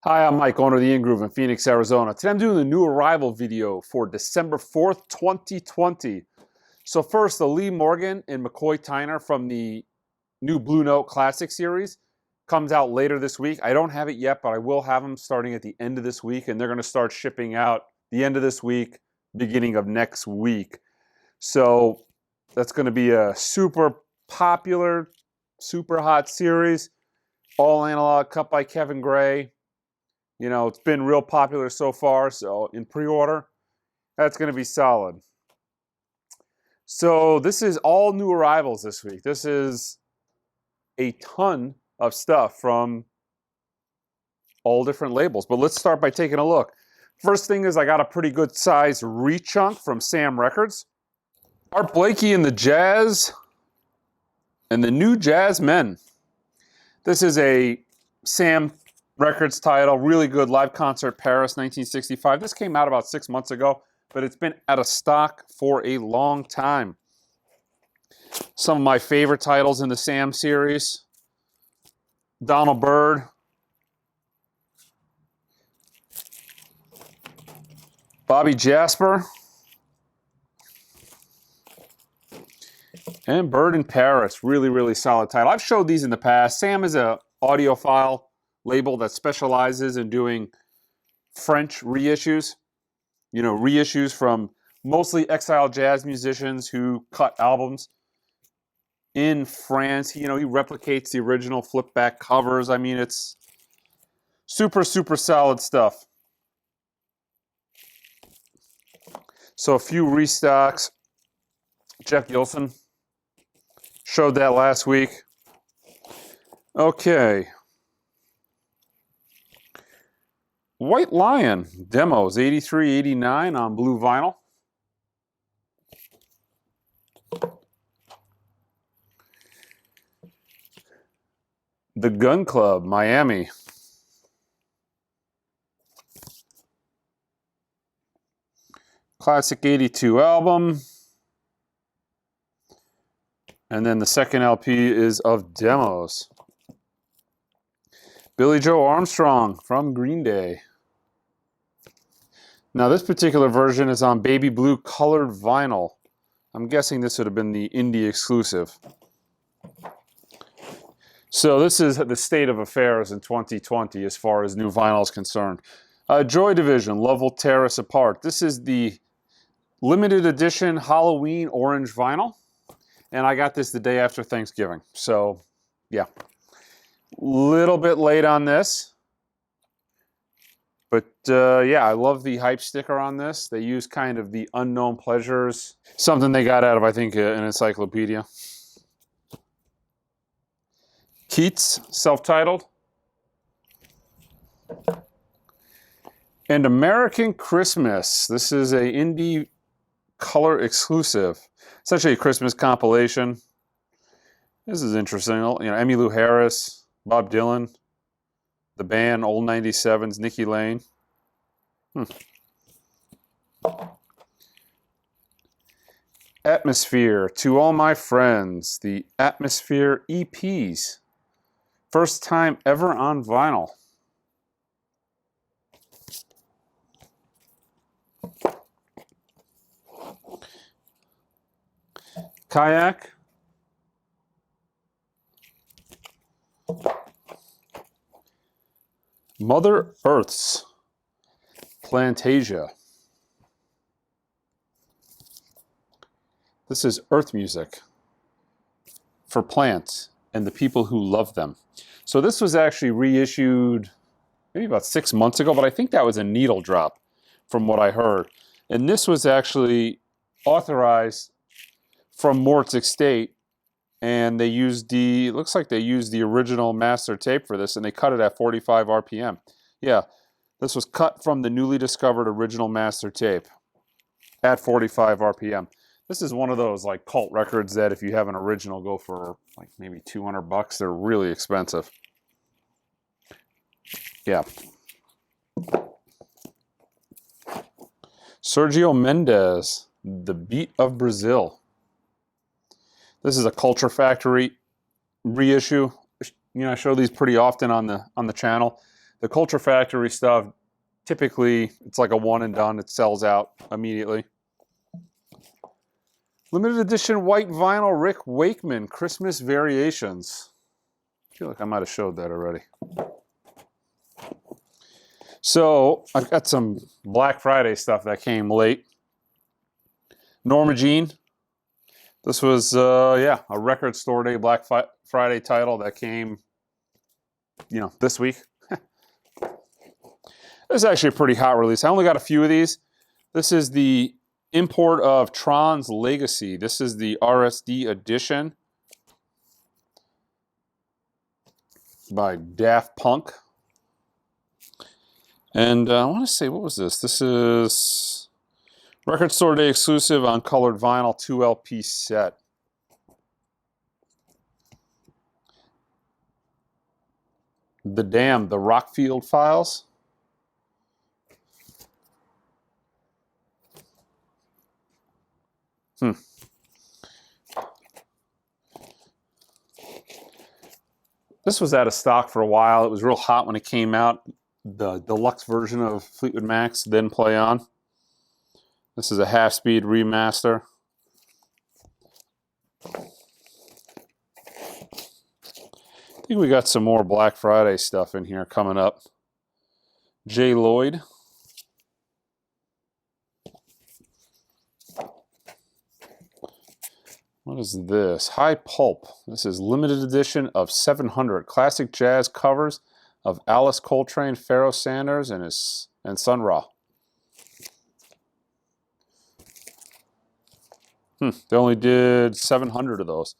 Hi, I'm Mike, owner of the In-Groove in Phoenix, Arizona. Today I'm doing the new arrival video for December 4th, 2020. So first, the Lee Morgan and McCoy Tyner from the new Blue Note Classic series comes out later this week. I don't have it yet, but I will have them starting at the end of this week, and they're going to start shipping out the end of this week, beginning of next week. So that's going to be a super popular, super hot series, all analog, cut by Kevin Gray. You know, it's been real popular so far, so in pre-order, that's going to be solid. So this is all new arrivals this week. This is a ton of stuff from all different labels. But let's start by taking a look. First thing is I got a pretty good size rechunk from Sam Records. Art Blakey and the Jazz and the New Jazz Men. This is a Sam Records title, really good, live concert, Paris, 1965. This came out about 6 months ago, but it's been out of stock for a long time. Some of my favorite titles in the Sam series. Donald Byrd. Bobby Jasper. And Bird in Paris, really, really solid title. I've showed these in the past. Sam is an audiophile label that specializes in doing French reissues. You know, reissues from mostly exiled jazz musicians who cut albums in France. You know, he replicates the original flip back covers. I mean, it's super, super solid stuff. So a few restocks. Jeff Gilson showed that last week. Okay. White Lion demos, 83, 89 on blue vinyl. The Gun Club, Miami. Classic 82 album. And then the second LP is of demos. Billy Joe Armstrong from Green Day. Now this particular version is on baby blue colored vinyl. I'm guessing this would have been the indie exclusive. So this is the state of affairs in 2020 as far as new vinyl is concerned. Joy Division, Love Will Tear Us Apart. This is the limited edition Halloween orange vinyl. And I got this the day after Thanksgiving. So, yeah. Little bit late on this. But, yeah, I love the hype sticker on this. They use kind of the unknown pleasures. Something they got out of, I think, an encyclopedia. Keats, self-titled. And American Christmas. This is a indie color exclusive. It's actually a Christmas compilation. This is interesting. You know, Emmylou Harris, Bob Dylan, the band, Old 97s, Nikki Lane. Atmosphere, To All My Friends, the Atmosphere EPs. First time ever on vinyl. Kayak. Mother Earth's Plantasia. This is earth music for plants and the people who love them. So this was actually reissued maybe about 6 months ago, but I think that was a needle drop from what I heard. And this was actually authorized from Mort's estate, and they used it looks like they used the original master tape for this, and they cut it at 45 RPM. Yeah, this was cut from the newly discovered original master tape at 45 RPM. This is one of those like cult records that if you have an original go for like maybe 200 bucks. They're really expensive. Yeah. Sergio Mendes, The Beat of Brazil. This is a Culture Factory reissue. You know, I show these pretty often on the channel. The Culture Factory stuff, typically, it's like a one and done. It sells out immediately. Limited edition white vinyl Rick Wakeman Christmas Variations. I feel like I might have showed that already. So I've got some Black Friday stuff that came late. Norma Jean. This was, yeah, a record store day Black Friday title that came, you know, this week. This is actually a pretty hot release. I only got a few of these. This is the import of Tron's Legacy. This is the RSD edition by Daft Punk. And I want to say, what was this? This is Record Store Day exclusive on colored vinyl 2 LP set. The Damned, the Rockfield Files. This was out of stock for a while. It was real hot when it came out. The deluxe version of Fleetwood Mac's Then Play On. This is a half-speed remaster. I think we got some more Black Friday stuff in here coming up. J. Lloyd. What is this? High Pulp. This is limited edition of 700 classic jazz covers of Alice Coltrane, Pharoah Sanders, and Sun Ra. They only did 700 of those.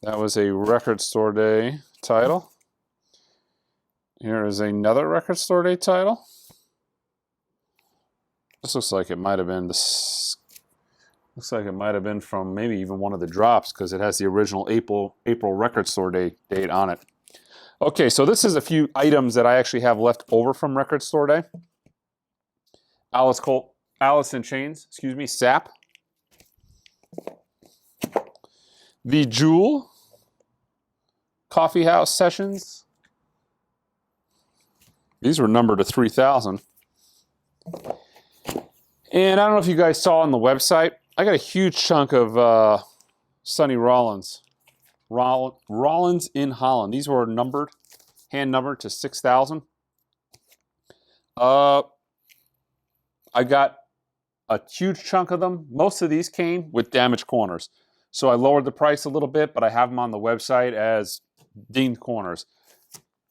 That was a Record Store Day title. Here is another Record Store Day title. This looks like it might have been this. Looks like it might have been from maybe even one of the drops because it has the original April Record Store Day date on it. Okay, so this is a few items that I actually have left over from Record Store Day. Alice in Chains, excuse me, SAP. The Jewel Coffee House Sessions. These were numbered to 3,000. And I don't know if you guys saw on the website, I got a huge chunk of Sonny Rollins. Rollins in Holland. These were numbered, hand numbered to 6,000. I got a huge chunk of them. Most of these came with damaged corners. So I lowered the price a little bit, but I have them on the website as dinged corners.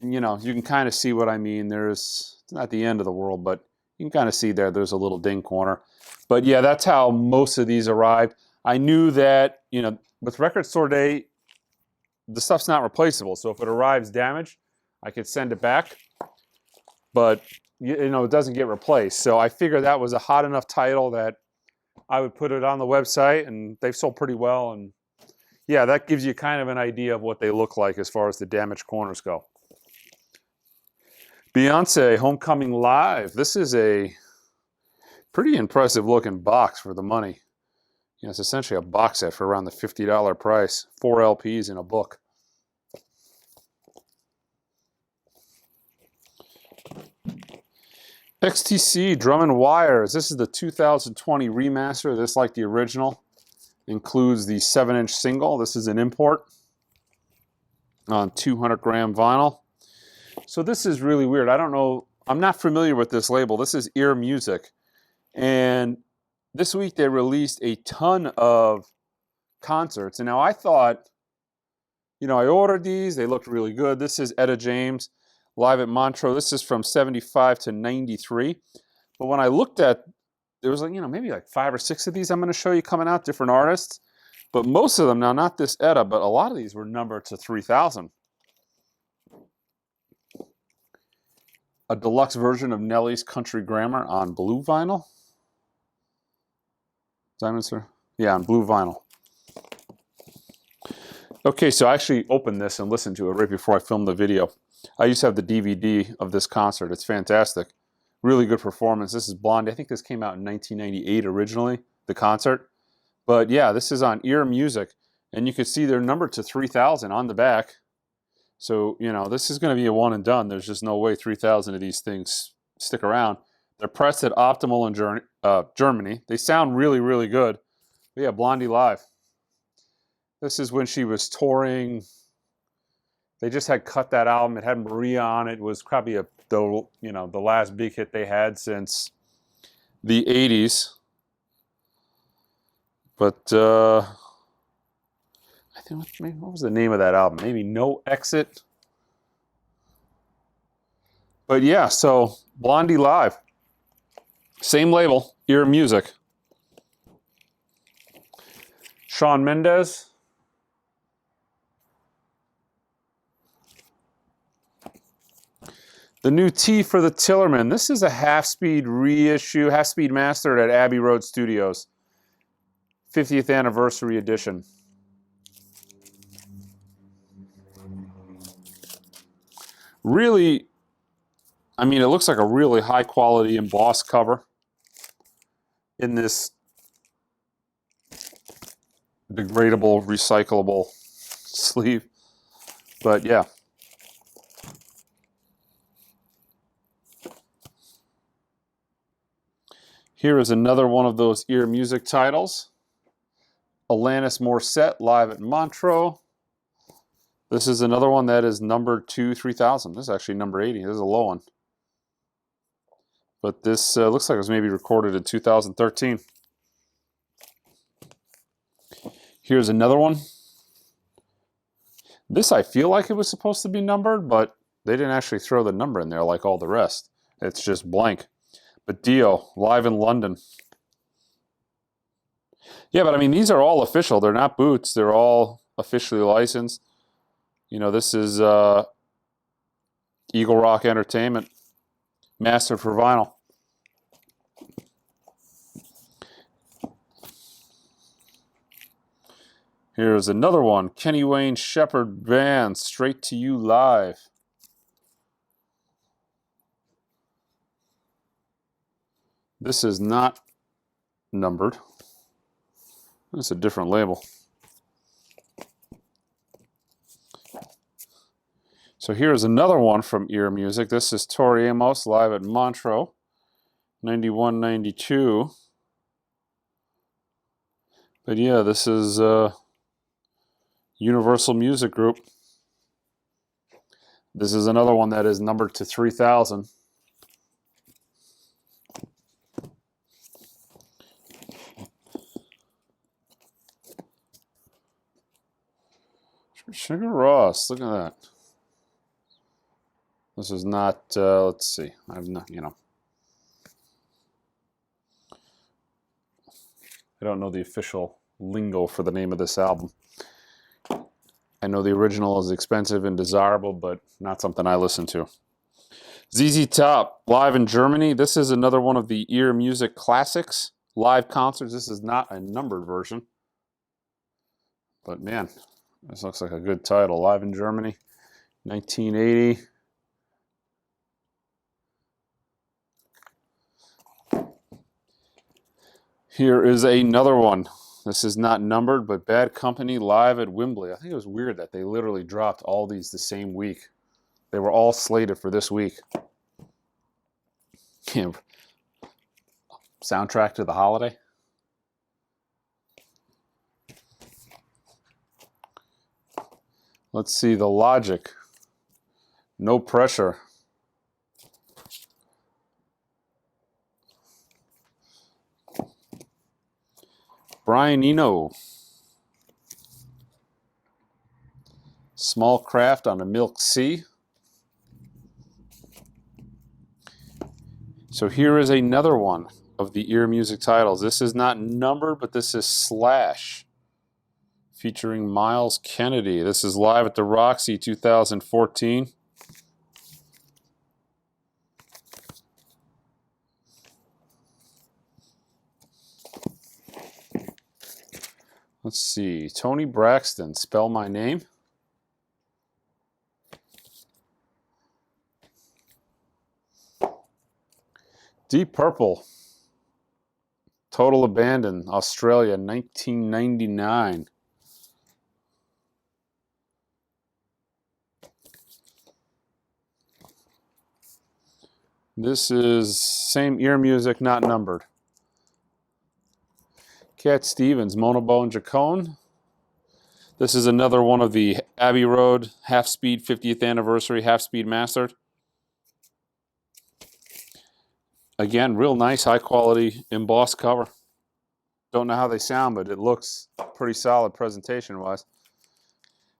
And, you know, you can kind of see what I mean. It's not the end of the world, but you can kind of see there's a little ding corner. But yeah, that's how most of these arrived. I knew that, you know, with Record Store Day, the stuff's not replaceable. So if it arrives damaged, I could send it back. But, you know, it doesn't get replaced. So I figured that was a hot enough title that I would put it on the website, and they've sold pretty well. And yeah, that gives you kind of an idea of what they look like as far as the damaged corners go. Beyonce Homecoming Live. This is a pretty impressive looking box for the money. You know, it's essentially a box set for around the $50 price. 4 LPs in a book. XTC Drum and Wires. This is the 2020 remaster. This, like the original, includes the 7-inch single. This is an import on 200-gram vinyl. So this is really weird. I don't know. I'm not familiar with this label. This is Ear Music. And this week they released a ton of concerts. And now I thought, you know, I ordered these. They looked really good. This is Etta James live at Montreux. This is from 75 to 93. But when I looked at, there was, like, you know, maybe like 5 or 6 of these I'm going to show you coming out, different artists. But most of them, now not this Etta, but a lot of these were numbered to 3,000. A deluxe version of Nelly's Country Grammar on blue vinyl. Diamonds, sir? Yeah, on blue vinyl. Okay, so I actually opened this and listened to it right before I filmed the video. I used to have the DVD of this concert. It's fantastic. Really good performance. This is Blondie. I think this came out in 1998 originally, the concert. But yeah, this is on Ear Music. And you can see they're numbered to 3,000 on the back. So, you know, this is going to be a one and done. There's just no way 3,000 of these things stick around. They're pressed at Optimal in Germany. They sound really, really good. But yeah, Blondie Live. This is when she was touring. They just had cut that album. It had Maria on it. It was probably the last big hit they had since the 80s. But I think what was the name of that album? Maybe No Exit. But yeah, so Blondie Live. Same label, Ear Music. Shawn Mendes. The new T for the Tillerman. This is a half-speed reissue, half-speed mastered at Abbey Road Studios. 50th anniversary edition. Really, I mean, it looks like a really high-quality embossed cover in this degradable, recyclable sleeve. But yeah. Here is another one of those Ear Music titles. Alanis Morissette, live at Montreux. This is another one that is numbered to 3,000. This is actually number 80. This is a low one. But this looks like it was maybe recorded in 2013. Here's another one. This I feel like it was supposed to be numbered, but they didn't actually throw the number in there like all the rest. It's just blank. But Dio, live in London. Yeah, but I mean, these are all official. They're not boots. They're all officially licensed. You know, this is Eagle Rock Entertainment, mastered for vinyl. Here's another one, Kenny Wayne Shepherd Band, Straight to You Live. This is not numbered. It's a different label. So here's another one from Ear Music. This is Tori Amos, live at Montreux, 91-92. But yeah, this is Universal Music Group. This is another one that is numbered to 3,000. Sugar Ross, look at that. This is not, let's see, I've not, you know. I don't know the official lingo for the name of this album. I know the original is expensive and desirable, but not something I listen to. ZZ Top, live in Germany. This is another one of the Ear Music classics, live concerts. This is not a numbered version. But man, this looks like a good title. Live in Germany, 1980. Here is another one. This is not numbered, but Bad Company, live at Wembley. I think it was weird that they literally dropped all these the same week. They were all slated for this week. Soundtrack to the holiday. Let's see, The Logic. No Pressure. Brian Eno. Small Craft on a Milk Sea. So here is another one of the Ear Music titles. This is not numbered, but this is Slash, featuring Miles Kennedy. This is live at the Roxy 2014. Let's see, Tony Braxton, Spell My Name. Deep Purple, Total Abandon, Australia, 1999. This is same ear music, not numbered. Cat Stevens, Monobo and Jacone. This is another one of the Abbey Road half-speed 50th anniversary half-speed mastered. Again, real nice, high-quality embossed cover. Don't know how they sound, but it looks pretty solid presentation-wise.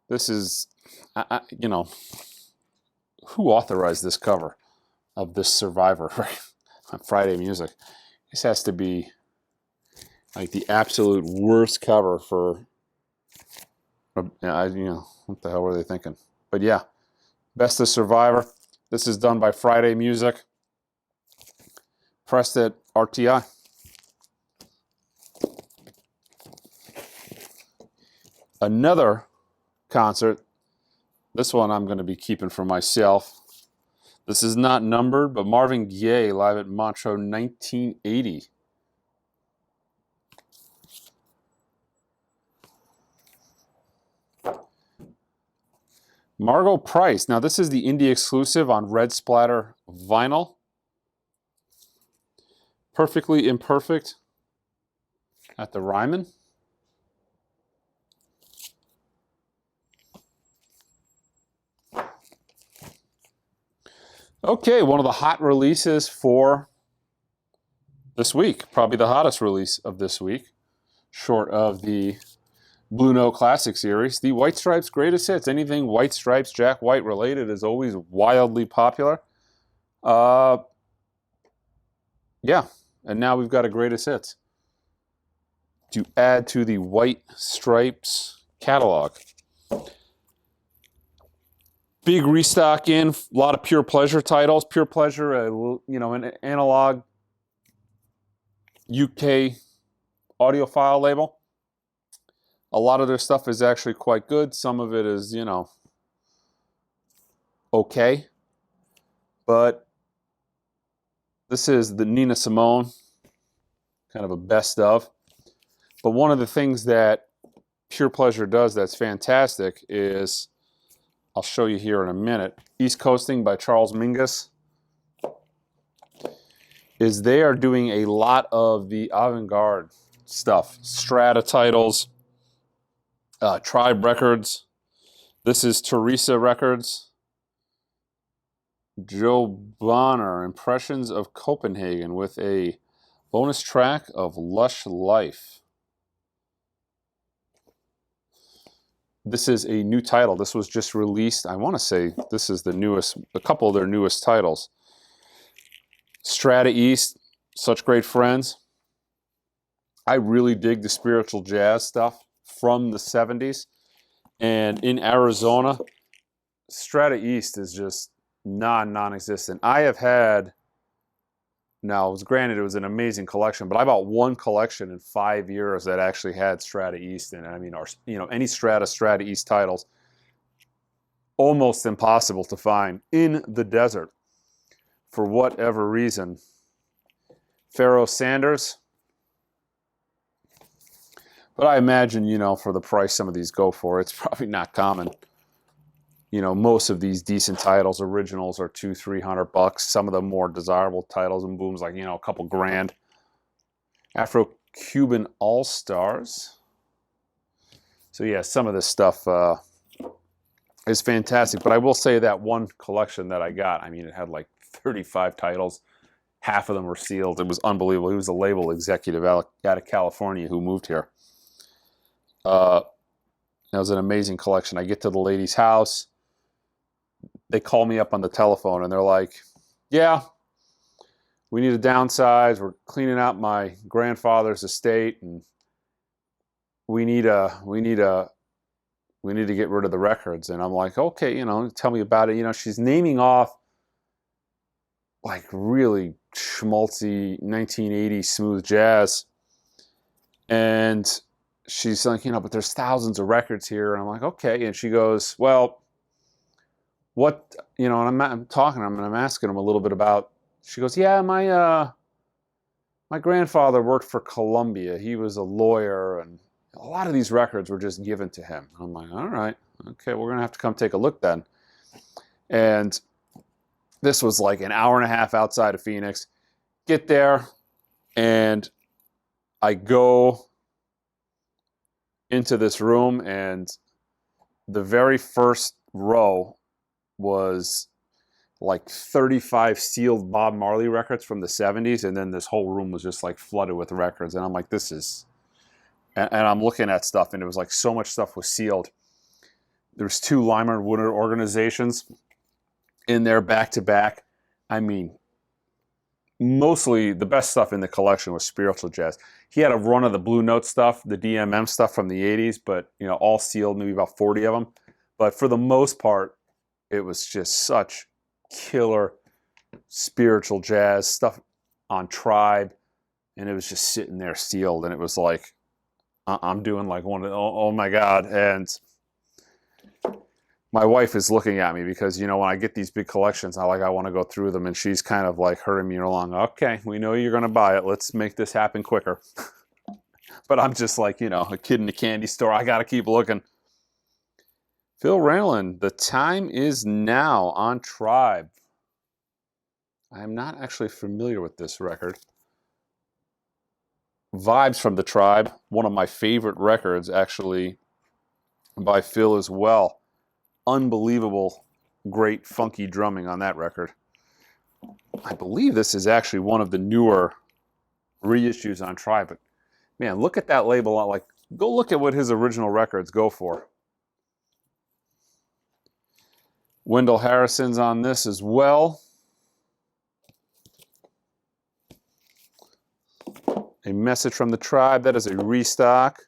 This is, you know, who authorized this cover of this Survivor on Friday Music? This has to be like the absolute worst cover for, you know, what the hell were they thinking? But yeah, Best of Survivor. This is done by Friday Music. Pressed at RTI. Another concert. This one I'm going to be keeping for myself. This is not numbered, but Marvin Gaye live at Montreux 1980. Margot Price. Now this is the indie exclusive on red splatter vinyl. Perfectly Imperfect at the Ryman. Okay, one of the hot releases for this week. Probably the hottest release of this week, short of the Blue Note Classic Series. The White Stripes Greatest Hits. Anything White Stripes, Jack White related is always wildly popular. Yeah, and now we've got a Greatest Hits to add to the White Stripes catalog. Big restock in, a lot of Pure Pleasure titles. Pure Pleasure, you know, an analog UK audiophile label. A lot of their stuff is actually quite good. Some of it is, you know, okay. But this is the Nina Simone, kind of a best of. But one of the things that Pure Pleasure does that's fantastic is, I'll show you here in a minute, East Coasting by Charles Mingus, is they are doing a lot of the avant-garde stuff. Strata titles, Tribe Records. This is Teresa Records. Joe Bonner, Impressions of Copenhagen, with a bonus track of Lush Life. This is a new title. This was just released. I want to say this is the newest, a couple of their newest titles. Strata East, Such Great Friends. I really dig the spiritual jazz stuff from the 70s. And in Arizona, Strata East is just non-existent. I have had, now it was granted it was an amazing collection, but I bought one collection in 5 years that actually had Strata East in it. I mean, you know, any Strata East titles, almost impossible to find in the desert for whatever reason. Pharoah Sanders. But I imagine, you know, for the price some of these go for, it's probably not common. You know, most of these decent titles, originals, are $200-300. Some of the more desirable titles and booms, like, you know, a couple grand. Afro-Cuban All-Stars. So yeah, some of this stuff is fantastic. But I will say that one collection that I got, I mean, it had like 35 titles. Half of them were sealed. It was unbelievable. He was a label executive out of California who moved here. That was an amazing collection. I get to the lady's house. They call me up on the telephone and they're like, yeah, we need to downsize. We're cleaning out my grandfather's estate and we need to get rid of the records. And I'm like, okay, you know, tell me about it. You know, she's naming off like really schmaltzy 1980s smooth jazz. And she's like, you know, but there's thousands of records here. And I'm like, okay. And she goes, well, what, you know, and I'm talking to him and I'm asking him a little bit about, she goes, yeah, my grandfather worked for Columbia. He was a lawyer and a lot of these records were just given to him. I'm like, all right, okay, we're going to have to come take a look then. And This was like an hour and a half outside of Phoenix. Get there, and I go into this room, and the very first row was like 35 sealed Bob Marley records from the 70s, and then this whole room was just like flooded with records. And I'm like, this is... And I'm looking at stuff, and it was like so much stuff was sealed. There's 2 Lyman Woodard organizations in there back to back. I mean, mostly the best stuff in the collection was spiritual jazz. He had a run of the Blue Note stuff, the DMM stuff from the 80s, but you know, all sealed, maybe about 40 of them. But for the most part, it was just such killer spiritual jazz stuff on Tribe, and it was just sitting there sealed, and it was like, I'm doing like one of the, oh my God. And my wife is looking at me because, you know, when I get these big collections, I want to go through them, and she's kind of like hurrying me along. Okay, we know you're going to buy it. Let's make this happen quicker. But I'm just like, you know, a kid in a candy store. I got to keep looking. Phil Rayland, The Time Is Now on Tribe. I am not actually familiar with this record. Vibes from the Tribe, one of my favorite records, actually, by Phil as well. Unbelievable, great, funky drumming on that record. I believe this is actually one of the newer reissues on Tribe. But man, look at that label. Like, go look at what his original records go for. Wendell Harrison's on this as well. A Message from the Tribe. That is a restock.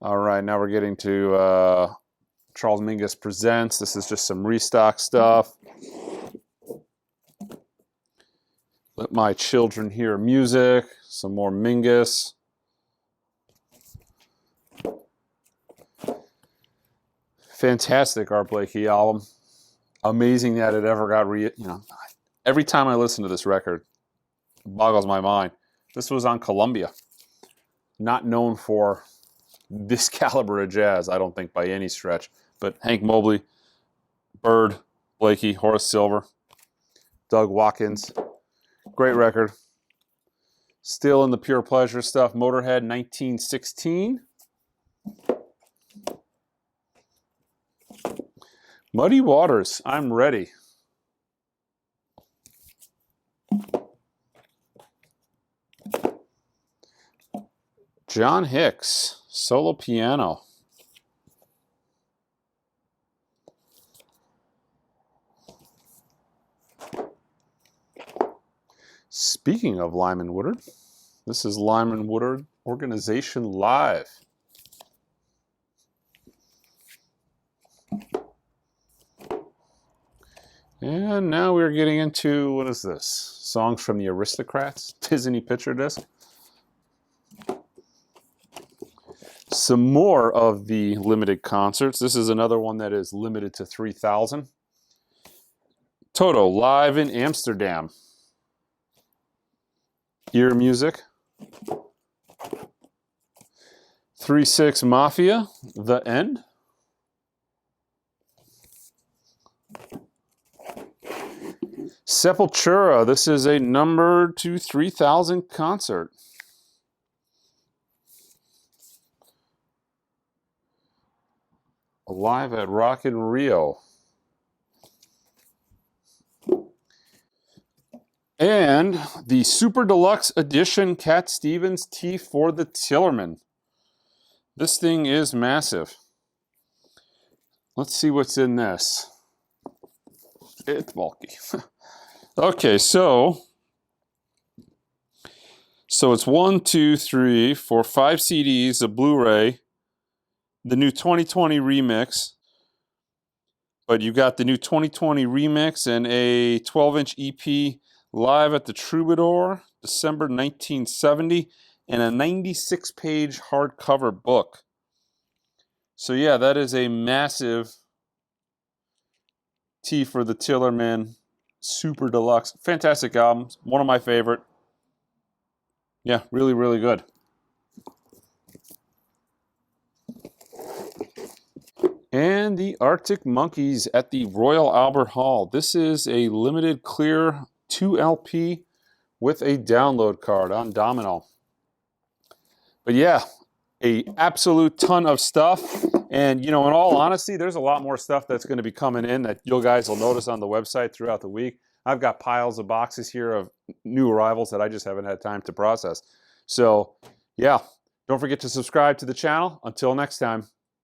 All right, now we're getting to Charles Mingus Presents. This is just some restock stuff. Let My Children Hear Music. Some more Mingus. Fantastic Art Blakey album. Amazing that it ever got every time I listen to this record, it boggles my mind. This was on Columbia. Not known for this caliber of jazz, I don't think, by any stretch. But Hank Mobley, Bird, Blakey, Horace Silver, Doug Watkins. Great record. Still in the pure pleasure stuff. Motorhead, 1916. Muddy Waters, I'm Ready. John Hicks, solo piano. Speaking of Lyman Woodard, this is Lyman Woodard Organization Live. And now we're getting into, what is this? Songs from the Aristocrats, Disney picture disc. Some more of the limited concerts. This is another one that is limited to 3,000. Toto, live in Amsterdam. Ear Music. 3-6 Mafia, The End. Sepultura, this is a number to 3,000 concert. Live at Rock in Rio. And the Super Deluxe Edition Cat Stevens Tea for the Tillerman. This thing is massive. Let's see what's in this. It's bulky. Okay, so it's 1, 2, 3, 4, 5 CDs, a Blu-ray, the new 2020 remix, but you got the new 2020 remix and a 12-inch EP live at the Troubadour, December 1970, and a 96-page hardcover book. So yeah, that is a massive Tea for the Tillerman Super Deluxe. Fantastic album. One of my favorite. Yeah, really, really good. And the Arctic Monkeys at the Royal Albert Hall. This is a limited clear 2LP with a download card on Domino. But yeah, a absolute ton of stuff. And, you know, in all honesty, there's a lot more stuff that's going to be coming in that you guys will notice on the website throughout the week. I've got piles of boxes here of new arrivals that I just haven't had time to process. So, yeah, don't forget to subscribe to the channel. Until next time.